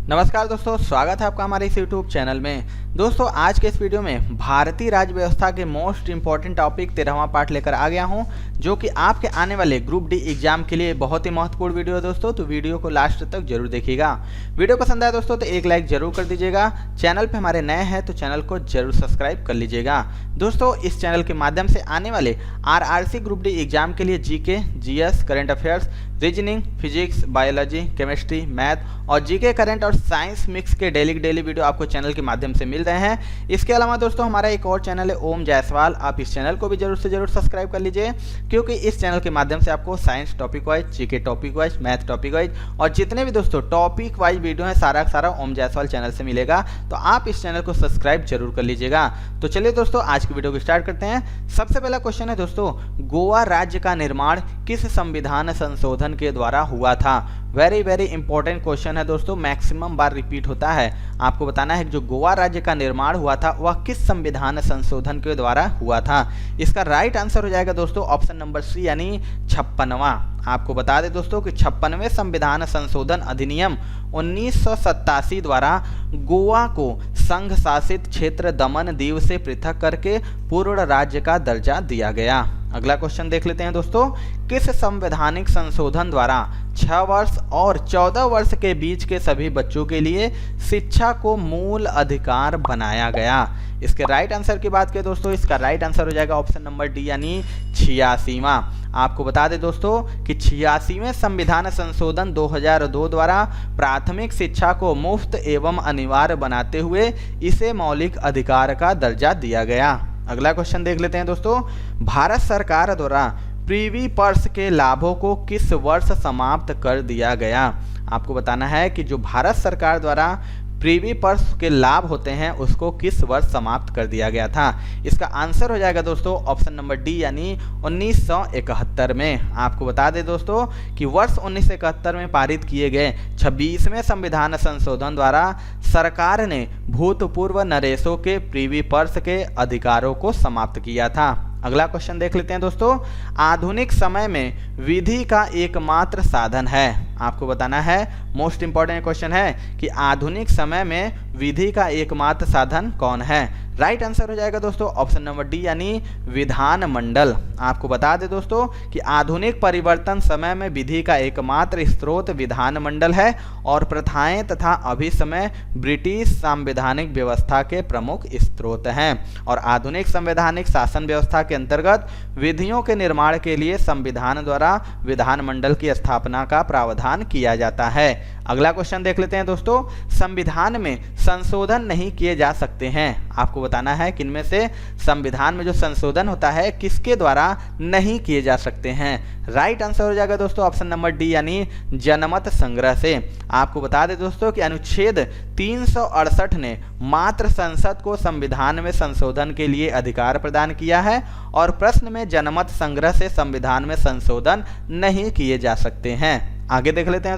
नमस्कार दोस्तों, स्वागत है आपका हमारे इस YouTube चैनल में। दोस्तों आज के इस वीडियो में भारतीय राज्य व्यवस्था के मोस्ट इंपॉर्टेंट टॉपिक 13वां पार्ट लेकर आ गया हूं, जो कि आपके आने वाले ग्रुप डी एग्जाम के लिए बहुत ही महत्वपूर्ण वीडियो है दोस्तों। तो वीडियो को लास्ट तक जरूर देखिएगा। वीडियो पसंद आया दोस्तों तो एक लाइक जरूर कर दीजिएगा। चैनल पे हमारे नए हैं तो चैनल को जरूर सब्सक्राइब कर लीजिएगा। दोस्तों इस चैनल के माध्यम से आने वाले RRC ग्रुप डी एग्जाम के लिए GK, GS, current affairs, reasoning, physics, biology, chemistry, math और जीके, करंट और साइंस मिक्स के डेली वीडियो आपको चैनल के माध्यम से मिल रहे हैं। इसके अलावा दोस्तों हमारा एक और चैनल है ओम जायसवाल, आप इस चैनल को भी जरूर से जरूर सब्सक्राइब कर लीजिए, क्योंकि इस चैनल के माध्यम से आपको science topic wise, GK topic wise, math topic wise और जितने भी दोस्तों टॉपिक वाइज वीडियो है सारा ओम जायसवाल चैनल से मिलेगा। तो आप इस चैनल को सब्सक्राइब जरूर कर लीजिएगा। तो चलिए दोस्तों आज की वीडियो को स्टार्ट करते हैं। सबसे पहला क्वेश्चन है दोस्तों, गोवा राज्य का निर्माण किस संविधान संशोधन के द्वारा हुआ था? वेरी इंपॉर्टेंट क्वेश्चन है दोस्तों, मैक्सिमम बार रिपीट होता है। आपको बताना है कि जो गोवा राज्य का निर्माण हुआ था वह किस संविधान संशोधन के द्वारा हुआ था। इसका राइट आंसर हो जाएगा दोस्तों ऑप्शन नंबर सी यानी 56वां। आपको बता दें दोस्तों कि 56वें संविधान संशोधन अधिनियम 1987 द्वारा गोवा को संघ शासित क्षेत्र दमन दीव से पृथक करके पूर्ण राज्य का दर्जा दिया गया। अगला क्वेश्चन देख लेते हैं दोस्तों, किस संवैधानिक संशोधन द्वारा 6 वर्ष और 14 वर्ष के बीच के सभी बच्चों के लिए शिक्षा को मूल अधिकार बनाया गया? इसके राइट आंसर की बात करें दोस्तों, इसका राइट आंसर हो जाएगा ऑप्शन नंबर डी यानी 86वां। आपको बता दें दोस्तों कि 86वें संविधान संशोधन 2002 द्वारा प्राथमिक शिक्षा को मुफ्त एवं अनिवार्य बनाते हुए इसे मौलिक अधिकार का दर्जा दिया गया। अगला क्वेश्चन देख लेते हैं दोस्तों, भारत सरकार द्वारा प्रीवी पर्स के लाभों को किस वर्ष समाप्त कर दिया गया? आपको बताना है कि जो भारत सरकार द्वारा प्रीवी पर्स के लाभ होते हैं उसको किस वर्ष समाप्त कर दिया गया था? इसका आंसर हो जाएगा दोस्तों ऑप्शन नंबर डी यानी 1971 में। आपको बता दें दोस्तों कि वर्ष 1971 में पारित किए गए 26वें संविधान संशोधन द्वारा सरकार ने भूतपूर्व नरेशों के प्रीवी पर्स के अधिकारों को समाप्त किया था। अगला क्वेश्चन देख लेते हैं दोस्तों, आधुनिक समय में विधि का एकमात्र साधन है? आपको बताना है, मोस्ट इंपॉर्टेंट क्वेश्चन है कि आधुनिक समय में विधि का एकमात्र साधन कौन है? राइट आंसर हो जाएगा दोस्तों ऑप्शन नंबर डी यानी विधान मंडल। आपको बता दें दोस्तों कि आधुनिक परिवर्तन समय में विधि का एकमात्र स्रोत विधान मंडल है और प्रथाएं तथा अभिसमय ब्रिटिश संवैधानिक व्यवस्था के प्रमुख स्रोत हैं। और आधुनिक संवैधानिक शासन व्यवस्था के अंतर्गत विधियों के निर्माण के लिए संविधान द्वारा विधान मंडल की स्थापना का प्रावधान किया जाता है। अगला क्वेश्चन देख लेते हैं दोस्तों, संविधान में संशोधन नहीं किए जा सकते हैं। आपको बताना है कि इनमें से संविधान में जो संशोधन होता है किसके द्वारा नहीं किए जा सकते हैं? राइट आंसर हो जाएगा दोस्तों ऑप्शन नंबर डी यानी जनमत संग्रह से। आपको बता दें दोस्तों कि अनुच्छेद 368 ने मात्र संसद को संविधान में संशोधन के लिए अधिकार प्रदान किया है और प्रश्न में जनमत संग्रह से संविधान में संशोधन नहीं किए जा सकते हैं। आगे देख लेते हैं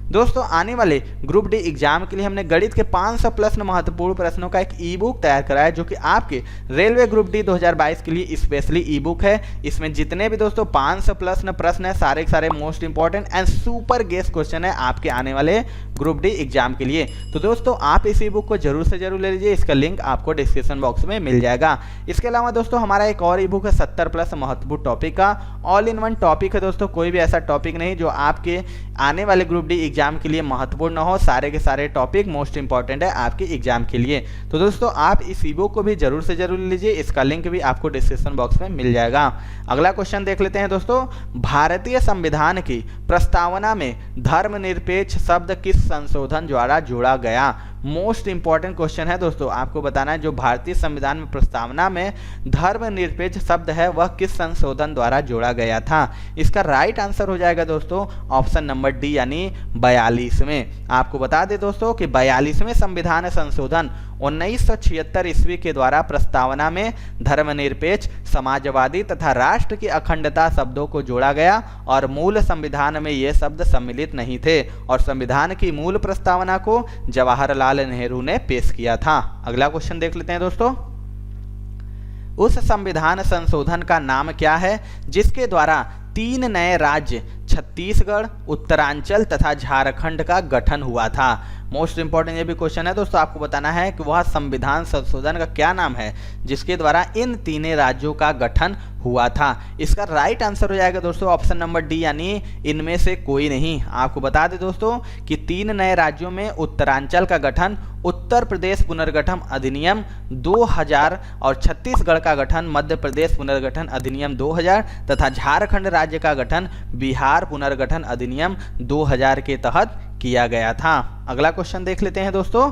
दोस्तों आने वाले ग्रुप डी एग्जाम के लिए हमने गणित के 500 प्लस महत्वपूर्ण प्रश्नों का एक ई बुक तैयार करा है, जो कि आपके रेलवे ग्रुप डी 2022 के लिए स्पेशली ई बुक है। इसमें जितने भी दोस्तों 500 प्लस प्रश्न है सारे के सारे most important and super guess question है आपके आने वाले ग्रुप डी एग्जाम के लिए। तो दोस्तों आप इस ई बुक को जरूर से जरूर ले लीजिए, इसका लिंक आपको डिस्क्रिप्शन बॉक्स में मिल जाएगा। इसके अलावा दोस्तों हमारा एक और ई बुक है 70 प्लस महत्वपूर्ण टॉपिक का, ऑल इन वन टॉपिक है दोस्तों। कोई भी ऐसा टॉपिक नहीं जो आपके आने वाले ग्रुप डी एग्जाम के लिए महत्वपूर्ण न हो, सारे के सारे टॉपिक मोस्ट इंपॉर्टेंट है आपके एग्जाम के लिए। तो दोस्तों आप इस ई बुक को भी जरूर से जरूर लीजिए, इसका लिंक भी आपको डिस्क्रिप्शन बॉक्स में मिल जाएगा। अगला क्वेश्चन देख लेते हैं दोस्तों, भारतीय संविधान की प्रस्तावना में धर्मनिरपेक्ष शब्द किस संशोधन द्वारा जोड़ा गया? मोस्ट इंपॉर्टेंट क्वेश्चन है दोस्तों। आपको बताना है जो भारतीय संविधान में प्रस्तावना में धर्मनिरपेक्ष शब्द है वह किस संशोधन द्वारा जोड़ा गया था? इसका राइट आंसर हो जाएगा दोस्तों ऑप्शन नंबर डी यानी 42वें। आपको बता दें दोस्तों कि 42वें संविधान संशोधन 1976 ईस्वी के द्वारा प्रस्तावना में धर्मनिरपेक्ष, समाजवादी तथा राष्ट्र की अखंडता शब्दों को जोड़ा गया और मूल संविधान में ये शब्द सम्मिलित नहीं थे और संविधान की मूल प्रस्तावना को जवाहरलाल नेहरू ने पेश किया था। अगला क्वेश्चन देख लेते हैं दोस्तों, उस संविधान संशोधन का नाम क्या है जिसके द्वारा 3 नए राज्य छत्तीसगढ़, उत्तरांचल तथा झारखंड का गठन हुआ था। मोस्ट इंपॉर्टेंट ये भी क्वेश्चन है दोस्तों, आपको बताना है कि वह संविधान संशोधन का क्या नाम है जिसके द्वारा इन तीनों राज्यों का गठन हुआ था। इसका राइट आंसर हो जाएगा दोस्तों ऑप्शन नंबर डी, यानी इनमें से कोई नहीं। आपको बता दें दोस्तों कि 3 नए राज्यों में उत्तरांचल का गठन उत्तर प्रदेश पुनर्गठन अधिनियम 2000 और छत्तीसगढ़ का गठन मध्य प्रदेश पुनर्गठन अधिनियम 2000 तथा झारखंड राज्य का गठन बिहार पुनर्गठन अधिनियम 2000 के तहत किया गया था। अगला क्वेश्चन देख लेते हैं दोस्तों।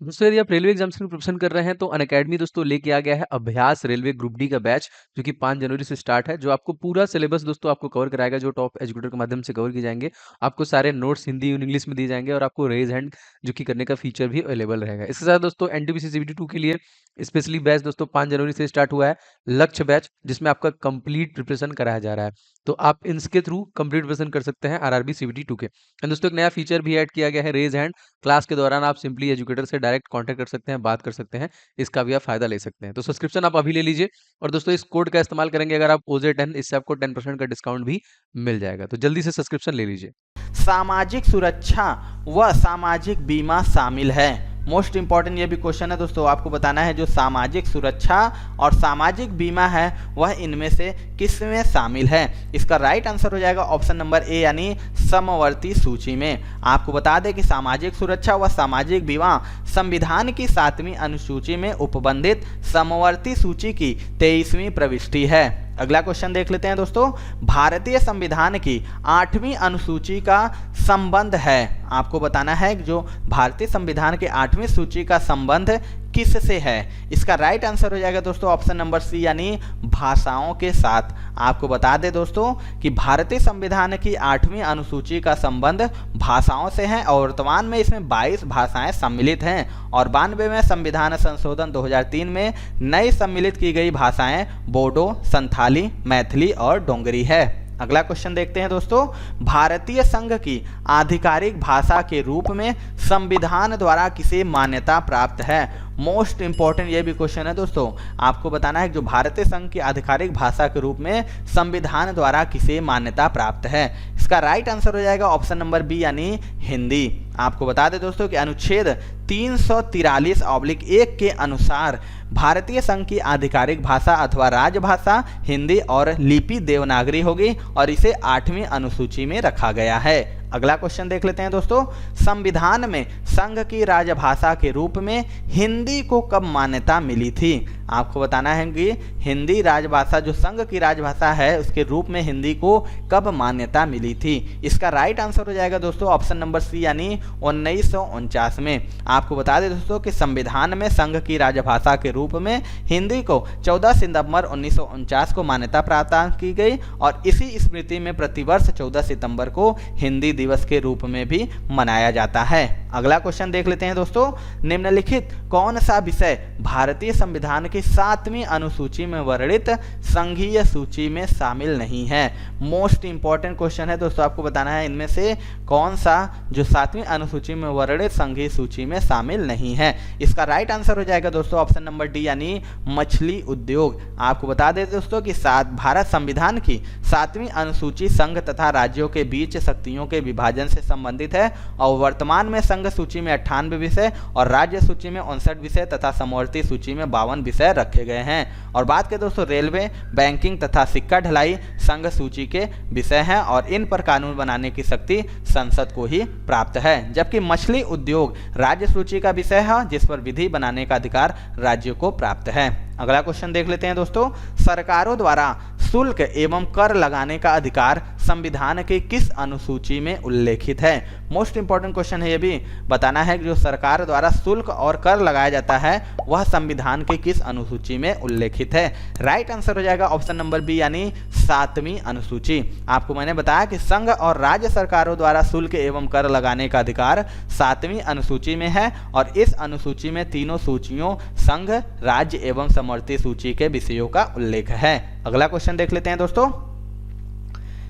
यदि आप रेलवे एग्जाम्स की प्रिपरेशन कर रहे हैं तो अनअकैडमी दोस्तों लेके आ गया है अभ्यास रेलवे ग्रुप डी का बैच, जो कि 5 जनवरी से स्टार्ट है, जो आपको पूरा सिलेबस दोस्तों आपको कवर कराएगा, जो टॉप एजुकेटर के माध्यम से कवर किए जाएंगे। आपको सारे नोट्स हिंदी और इंग्लिश में दिए जाएंगे और आपको रेज हैंड जो कि करने का फीचर भी अवेलेबल रहेगा। इसके साथ दोस्तों एनटीपीसी सीबीटी 2 के लिए स्पेशली बैच दोस्तों 5 जनवरी से स्टार्ट हुआ है, लक्ष्य बैच, जिसमें आपका कंप्लीट प्रिपरेशन कराया जा रहा है। तो आप इसके थ्रू कंप्लीट प्रिपरेशन कर सकते हैं आरआरबी सीबीटी 2 के। एंड दोस्तों एक नया फीचर भी ऐड किया गया है, रेज हैंड। क्लास के दौरान आप सिंपली एजुकेटर से डायरेक्ट कांटेक्ट कर सकते हैं, बात कर सकते हैं, इसका भी आप फायदा ले सकते हैं। तो सब्सक्रिप्शन आप अभी ले लीजिए और दोस्तों इस कोड का इस्तेमाल करेंगे अगर आप OJ10, इससे आपको 10% का डिस्काउंट भी मिल जाएगा। तो जल्दी से सब्सक्रिप्शन ले लीजिए। सामाजिक सुरक्षा व सामाजिक बीमा शामिल है। मोस्ट इंपॉर्टेंट ये भी क्वेश्चन है दोस्तों, आपको बताना है जो सामाजिक सुरक्षा और सामाजिक बीमा है वह इनमें से किस में शामिल है। इसका राइट आंसर हो जाएगा ऑप्शन नंबर ए, यानी समवर्ती सूची में। आपको बता दें कि सामाजिक सुरक्षा व सामाजिक बीमा संविधान की 7वीं अनुसूची में उपबंधित समवर्ती सूची की 23वीं प्रविष्टि है। अगला क्वेश्चन देख लेते हैं दोस्तों। भारतीय संविधान की 8वीं अनुसूची का संबंध है। आपको बताना है कि जो भारतीय संविधान के 8वीं सूची का संबंध किससे है। इसका राइट आंसर हो जाएगा दोस्तों ऑप्शन नंबर सी, यानी भाषाओं के साथ। आपको बता दें दोस्तों कि भारतीय संविधान की 8वीं अनुसूची का संबंध भाषाओं से है और वर्तमान में इसमें 22 भाषाएं सम्मिलित हैं और 92 में संविधान संशोधन 2003 में नई सम्मिलित की गई भाषाएं बोडो, संथाली, मैथिली और डोंगरी है। अगला क्वेश्चन देखते हैं दोस्तों। भारतीय संघ की आधिकारिक भाषा के रूप में संविधान द्वारा किसे मान्यता प्राप्त है। मोस्ट इंपॉर्टेंट ये भी क्वेश्चन है दोस्तों, आपको बताना है कि जो भारतीय संघ की आधिकारिक भाषा के रूप में संविधान द्वारा किसे मान्यता प्राप्त है। इसका राइट आंसर हो जाएगा ऑप्शन नंबर बी, यानी हिंदी। आपको बता दें दोस्तों कि अनुच्छेद 343/1 के अनुसार भारतीय संघ की आधिकारिक भाषा अथवा राजभाषा हिंदी और लिपि देवनागरी होगी और इसे 8वीं अनुसूची में रखा गया है। अगला क्वेश्चन देख लेते हैं दोस्तों। संविधान में संघ की राजभाषा के रूप में हिंदी को कब मान्यता मिली थी। आपको बताना है कि हिंदी राजभाषा जो संघ की राजभाषा है उसके रूप में हिंदी को कब मान्यता मिली थी। इसका राइट आंसर हो जाएगा दोस्तों ऑप्शन नंबर सी, यानी 1949 में। आपको बता दें दोस्तों कि संविधान में संघ की राजभाषा के रूप में हिंदी को 14 सितंबर 1949 को मान्यता प्राप्त की गई और इसी स्मृति में प्रतिवर्ष 14 सितंबर को हिंदी दिवस के रूप में भी मनाया जाता है। अगला क्वेश्चन देख लेते हैं दोस्तों। निम्नलिखित कौन सा विषय भारतीय संविधान की 7वीं अनुसूची में वर्णित संघीय सूची में शामिल नहीं है। मोस्ट इंपॉर्टेंट क्वेश्चन है दोस्तों, आपको बताना है इनमें से कौन सा जो 7वीं अनुसूची में वर्णित संघीय सूची में शामिल नहीं है। इसका राइट आंसर हो जाएगा दोस्तों ऑप्शन नंबर डी, यानी मछली उद्योग। आपको बता दें दोस्तों कि भारत संविधान की 7वीं अनुसूची संघ तथा राज्यों के बीच शक्तियों के विभाजन से संबंधित है और वर्तमान में संघ सूची में 98 विषय और राज्य सूची में 59 विषय तथा समवर्ती सूची में 52 विषय रखे गए हैं। और बात करें दोस्तों रेलवे, बैंकिंग तथा सिक्का ढलाई संघ सूची के विषय हैं और इन पर कानून बनाने की शक्ति संसद को ही प्राप्त है, जबकि मछली उद्योग राज्य सूची का विषय है जिस पर विधि बनाने का अधिकार राज्यों को प्राप्त है। अगला क्वेश्चन देख लेते हैं दोस्तों। सरकारों द्वारा शुल्क एवं कर लगाने का अधिकार संविधान के किस अनुसूची में उल्लेखित है। मोस्ट इंपॉर्टेंट क्वेश्चन है, ये भी बताना है कि जो सरकार द्वारा शुल्क और कर लगाया जाता है वह संविधान के किस अनुसूची में उल्लेखित है। राइट आंसर हो जाएगा ऑप्शन नंबर बी, यानी 7वीं अनुसूची। आपको मैंने बताया कि संघ और राज्य सरकारों द्वारा शुल्क एवं कर लगाने का अधिकार 7वीं अनुसूची में है और इस अनुसूची में तीनों सूचियों संघ, राज्य एवं समवर्ती सूची के विषयों का उल्लेख है। अगला क्वेश्चन देख लेते हैं दोस्तों।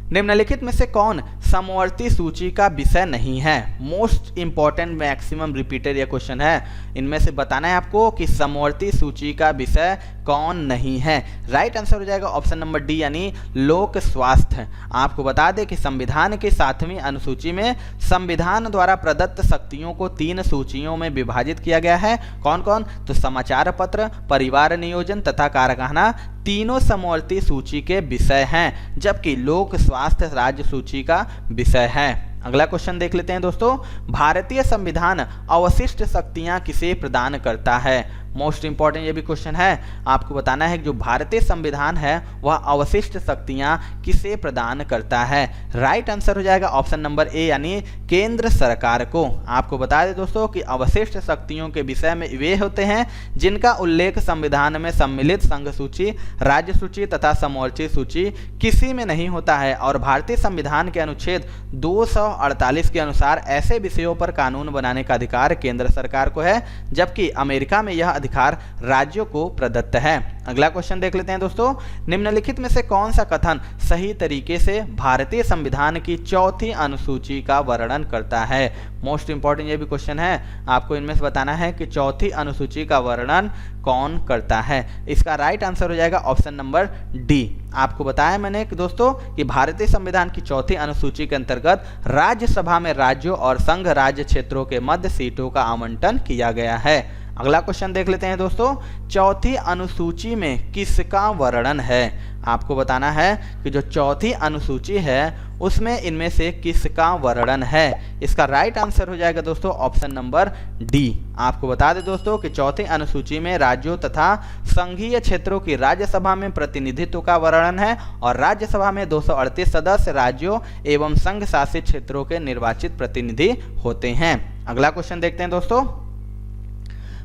निम्नलिखित में से कौन समवर्ती सूची का विषय नहीं है? मोस्ट इंपॉर्टेंट मैक्सिमम रिपीटेड ये क्वेश्चन है। इनमें से बताना है आपको कि समवर्ती सूची का विषय कौन नहीं है। राइट आंसर हो जाएगा ऑप्शन नंबर डी यानी लोक स्वास्थ्य। आपको बता दें कि संविधान की 7वीं अनुसूची में संविधान द्वारा प्रदत्त शक्तियों को 3 सूचियों में विभाजित किया गया है। कौन कौन? तो समाचार पत्र, परिवार नियोजन तथा कारखाना तीनों समवर्ती सूची के विषय हैं, जबकि लोक स्वास्थ्य राज्य सूची का विषय है। अगला क्वेश्चन देख लेते हैं दोस्तों। भारतीय संविधान अवशिष्ट शक्तियां किसे प्रदान करता है? मोस्ट इंपॉर्टेंट ये भी क्वेश्चन है। आपको बताना है कि जो भारतीय संविधान है वह अवशिष्ट शक्तियां किसे प्रदान करता है। राइट आंसर हो जाएगा ऑप्शन नंबर ए यानी केंद्र सरकार को। आपको बता दें दोस्तों कि अवशिष्ट शक्तियों के विषय में वे होते हैं जिनका उल्लेख संविधान में सम्मिलित संघ सूची, राज्य सूची तथा समवर्ती सूची किसी में नहीं होता है, और भारतीय संविधान के अनुच्छेद 248 के अनुसार ऐसे विषयों पर कानून बनाने का अधिकार केंद्र सरकार को है, जबकि अमेरिका में यह अधिकार राज्यों को प्रदत्त है। अगला क्वेश्चन देख लेते हैं दोस्तों। निम्नलिखित में से कौन सा कथन सही तरीके से भारतीय संविधान की 4थी अनुसूची का वर्णन करता है? मोस्ट इंपॉर्टेंट ये भी क्वेश्चन है। आपको इनमें से बताना है कि 4थी अनुसूची का वर्णन कौन करता है। इसका राइट आंसर हो जाएगा ऑप्शन नंबर डी। आपको बताया मैंने कि दोस्तों कि भारतीय संविधान की 4थी अनुसूची के अंतर्गत राज्यसभा में राज्यों और संघ राज्य क्षेत्रों के मध्य सीटों का आवंटन किया गया है। अगला क्वेश्चन देख लेते हैं दोस्तों। 4थी अनुसूची में किसका वर्णन है? आपको बताना है कि जो 4थी अनुसूची है उसमें इनमें से किसका वर्णन है। इसका राइट आंसर हो जाएगा दोस्तों ऑप्शन नंबर डी। आपको बता दें दोस्तों कि 4थी अनुसूची में राज्यों तथा संघीय क्षेत्रों की राज्यसभा में प्रतिनिधित्व का वर्णन है, और राज्यसभा में 238 सदस्य राज्यों एवं संघ शासित क्षेत्रों के निर्वाचित प्रतिनिधि होते हैं। अगला क्वेश्चन देखते हैं दोस्तों।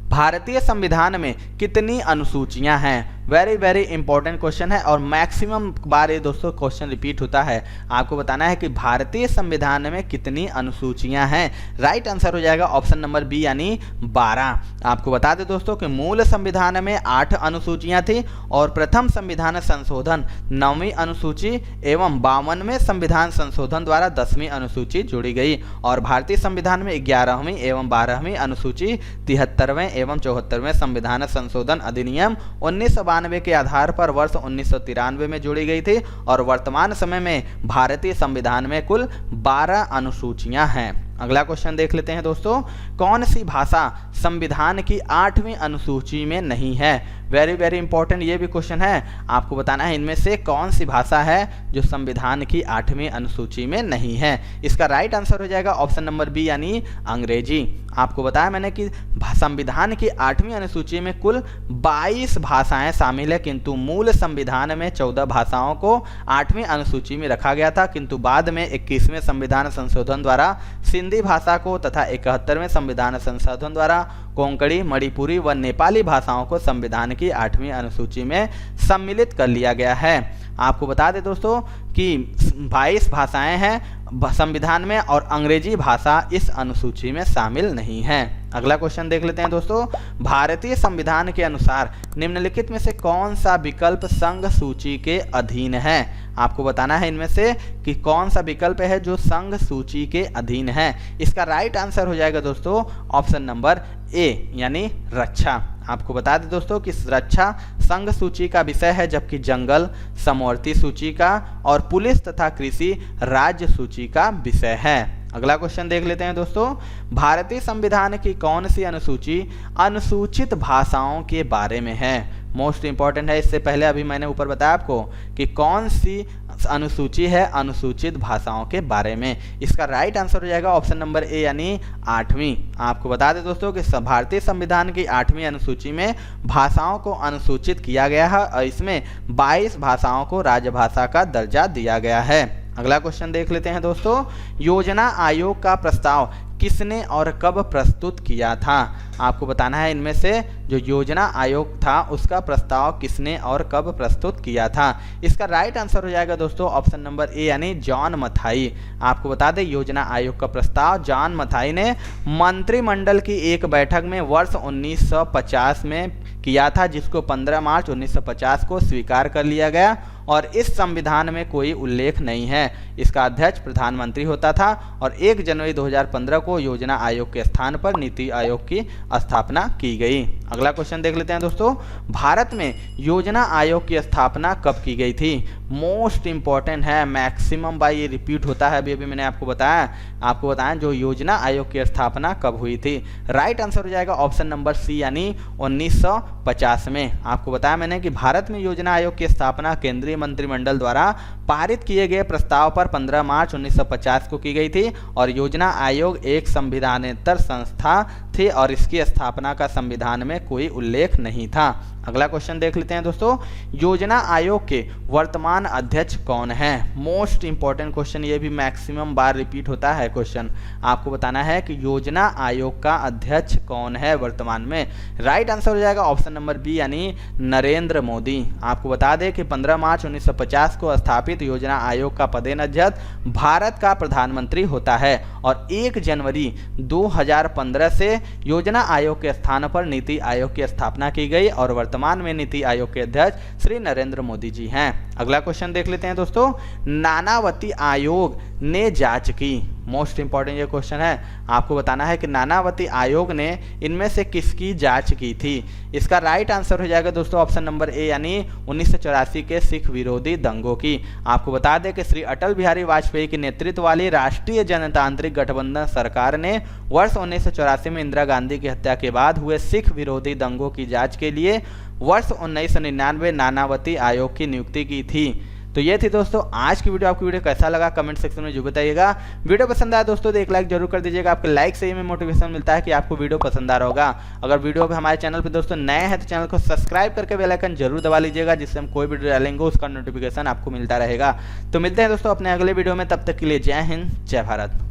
भारतीय संविधान में कितनी अनुसूचियां हैं? वेरी वेरी इंपॉर्टेंट क्वेश्चन है और मैक्सिमम बार ये दोस्तों क्वेश्चन रिपीट होता है। आपको बताना है कि भारतीय संविधान में कितनी अनुसूचियां हैं। राइट आंसर हो जाएगा ऑप्शन नंबर बी यानी 12। आपको बता दें दोस्तों कि मूल संविधान में 8 अनुसूचियां थी, और प्रथम संविधान संशोधन 9वीं अनुसूची एवं 52वें संविधान संशोधन द्वारा 10वीं अनुसूची जोड़ी गई, और भारतीय संविधान में 11वीं एवं 12वीं अनुसूची 73वें एवं 74वें संविधान संशोधन अधिनियम 1992 के आधार पर वर्ष 1993 में जोड़ी गई थी, और वर्तमान समय में भारतीय संविधान में कुल 12 अनुसूचियां हैं। अगला क्वेश्चन देख लेते हैं दोस्तों। कौन सी भाषा संविधान की 8वीं अनुसूची में नहीं है? वेरी वेरी इंपॉर्टेंट ये भी क्वेश्चन है। आपको बताना है इनमें से कौन सी भाषा है जो संविधान की 8वीं अनुसूची में नहीं है। इसका राइट आंसर हो जाएगा ऑप्शन नंबर बी यानी अंग्रेजी। आपको बताया मैंने कि संविधान की 8वीं अनुसूची में कुल 22 भाषाएं शामिल है, किंतु मूल संविधान में 14 भाषाओं को 8वीं अनुसूची में रखा गया था, किंतु बाद में 21वें संविधान संशोधन द्वारा सिंधी भाषा को तथा 71वें संविधान संशोधन द्वारा कोंकणी, मणिपुरी व नेपाली भाषाओं को संविधान की 8वीं अनुसूची में सम्मिलित कर लिया गया है। आपको बता दें दोस्तों कि 22 भाषाएं हैं संविधान में, और अंग्रेजी भाषा इस अनुसूची में शामिल नहीं है। अगला क्वेश्चन देख लेते हैं दोस्तों। भारतीय संविधान के अनुसार निम्नलिखित में से कौन सा विकल्प संघ सूची के अधीन है? आपको बताना है इनमें से कि कौन सा विकल्प है जो संघ सूची के अधीन है। इसका राइट आंसर हो जाएगा दोस्तों ऑप्शन नंबर ए यानी रक्षा। आपको बता दें दोस्तों कि रक्षा संघ सूची का विषय है, जबकि जंगल समवर्ती सूची का और पुलिस तथा कृषि राज्य सूची का विषय है। अगला क्वेश्चन देख लेते हैं दोस्तों। भारतीय संविधान की कौन सी अनुसूची अनुसूचित भाषाओं के बारे में है? मोस्ट इंपॉर्टेंट है। इससे पहले अभी मैंने ऊपर बताया आपको कि कौन सी अनुसूची है अनुसूचित भाषाओं के बारे में। इसका राइट आंसर हो जाएगा ऑप्शन नंबर ए यानी 8वीं। आपको बता दें दोस्तों कि भारतीय संविधान की 8वीं अनुसूची में भाषाओं को अनुसूचित किया गया है, और इसमें 22 भाषाओं को राजभाषा का दर्जा दिया गया है। अगला क्वेश्चन देख लेते हैं दोस्तों। योजना आयोग का प्रस्ताव किसने और कब प्रस्तुत किया था? आपको बताना है इनमें से जो योजना आयोग था उसका प्रस्ताव किसने और कब प्रस्तुत किया था। इसका राइट आंसर हो जाएगा दोस्तों ऑप्शन नंबर ए यानी जॉन मथाई। आपको बता दें योजना आयोग का प्रस्ताव जॉन मथाई ने मंत्रिमंडल की एक बैठक में वर्ष 1950 में किया था, जिसको 15 मार्च 1950 को स्वीकार कर लिया गया, और इस संविधान में कोई उल्लेख नहीं है। इसका अध्यक्ष प्रधानमंत्री होता था और 1 जनवरी 2015 को योजना आयोग के स्थान पर नीति आयोग की स्थापना की गई। अगला क्वेश्चन देख लेते हैं दोस्तों, भारत में योजना आयोग की स्थापना कब की गई थी? मोस्ट इंपॉर्टेंट है, मैक्सिमम बार ये रिपीट होता है, अभी मैंने आपको बताया जो योजना आयोग की स्थापना कब हुई थी। राइट आंसर हो जाएगा ऑप्शन नंबर सी यानी 1950 में। आपको बताया मैंने कि भारत में योजना आयोग की स्थापना केंद्रीय मंत्रिमंडल द्वारा पारित किए गए प्रस्ताव पर 15 मार्च 1950 को की गई थी और योजना आयोग एक संविधानेतर संस्था थी और इसकी स्थापना का संविधान में कोई उल्लेख नहीं था। अगला क्वेश्चन देख लेते हैं दोस्तों, योजना आयोग के वर्तमान अध्यक्ष कौन है? मोस्ट इंपॉर्टेंट क्वेश्चन, ये भी मैक्सिमम बार रिपीट होता है क्वेश्चन। आपको बताना है कि योजना आयोग का अध्यक्ष कौन है वर्तमान में। राइट आंसर हो जाएगा ऑप्शन नंबर बी यानी नरेंद्र मोदी। आपको बता दें कि 15 मार्च 1950 को स्थापित योजना आयोग का पदेनाध्यक्ष भारत का प्रधानमंत्री होता है और 1 जनवरी 2015 से योजना आयोग के स्थान पर नीति आयोग की स्थापना की गई और वर्तमान में नीति आयोग के अध्यक्ष श्री नरेंद्र मोदी जी हैं। अगला क्वेश्चन देख लेते हैं दोस्तों, नानावती आयोग ने जांच की। मोस्ट इंपॉर्टेंट ये क्वेश्चन है। आपको बताना है कि नानावती आयोग ने इनमें से किसकी जांच की थी। इसका राइट आंसर हो जाएगा दोस्तों ऑप्शन नंबर ए यानी 1984 के सिख विरोधी दंगों की। आपको बता दें कि श्री अटल बिहारी वाजपेयी के नेतृत्व वाली राष्ट्रीय जनतांत्रिक गठबंधन सरकार ने वर्ष 1984 में इंदिरा गांधी की हत्या के बाद हुए सिख विरोधी दंगों की जांच के लिए वर्ष 1999 नानावती आयोग की नियुक्ति की थी। तो ये थी दोस्तों आज की वीडियो। आपको वीडियो कैसा लगा कमेंट सेक्शन में जो बताइएगा। वीडियो पसंद आया दोस्तों तो एक लाइक जरूर कर दीजिएगा। आपके लाइक से ही हमें मोटिवेशन मिलता है कि आपको वीडियो पसंद आ रहा होगा। अगर वीडियो पे हमारे चैनल पे दोस्तों नए हैं तो चैनल को सब्सक्राइब करके बेल आइकन जरूर दबा लीजिएगा, जिससे हम कोई वीडियो डालेंगे उसका नोटिफिकेशन आपको मिलता रहेगा। तो मिलते हैं दोस्तों अपने अगले वीडियो में, तब तक के लिए जय हिंद जय भारत।